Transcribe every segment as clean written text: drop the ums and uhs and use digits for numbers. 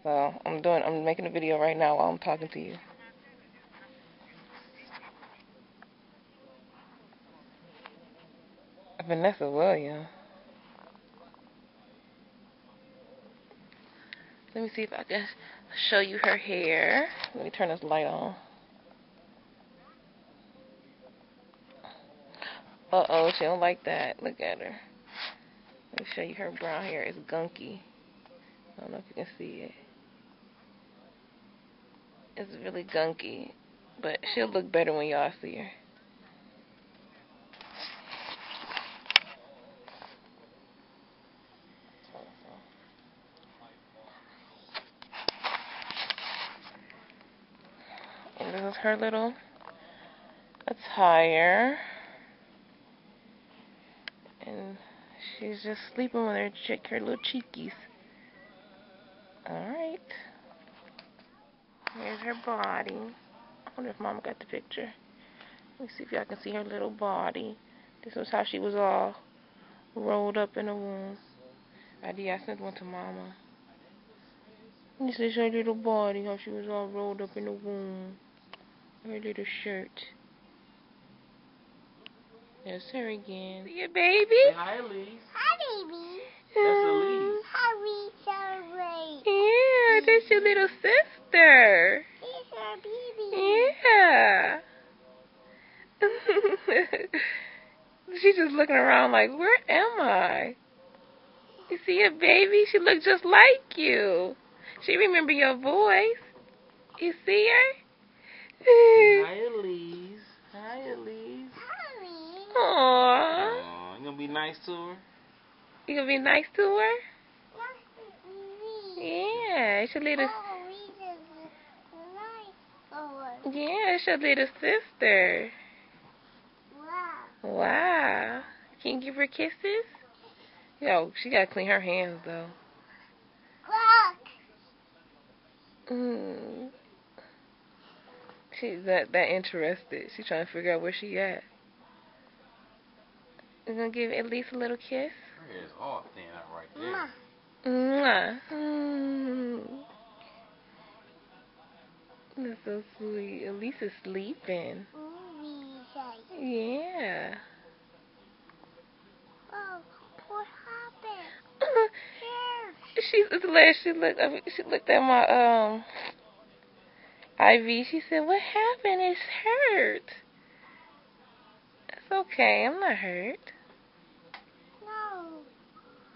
So I'm making a video right now while I'm talking to you. Vanessa Williams. Let me see if I can show you her hair. Let me turn this light on. Uh-oh, she don't like that. Look at her. Let me show you her brown hair. It's gunky. I don't know if you can see it. It's really gunky. But she'll look better when y'all see her. And this is her little attire. And she's just sleeping with her little cheekies. Alright. Here's her body. I wonder if Mama got the picture. Let me see if y'all can see her little body. This was how she was all rolled up in a womb. I sent one to Mama. This is her little body, how she was all rolled up in the womb. Her little shirt. There's her again. See ya, baby. Say hi, Elise. Hi, baby. That's Elise. How we celebrate. Yeah, that's your little sister. Here's our baby. Yeah. She's just looking around like, where am I? You see a baby? She looks just like you. She remember your voice. You see her? Hi, Elise. Hi, Elise. Hi. Aww. Aw, you gonna be nice to her? You gonna be nice to her? Nice. Yeah, it's your little. Oh, we just nice. Oh, Yeah, it's your little sister. wow. Wow. Can you give her kisses? Yo, she gotta clean her hands though. Look. She's that interested. She's trying to figure out where she at. You gonna give Elise a little kiss? Her hair is all thin out right Ma. there. Mwah. That's so sweet. Elise is sleeping. Yeah. Oh, what happened? She looked at my IV. She said, "What happened? It's hurt." It's okay. I'm not hurt. No.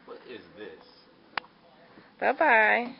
What is this? Bye bye.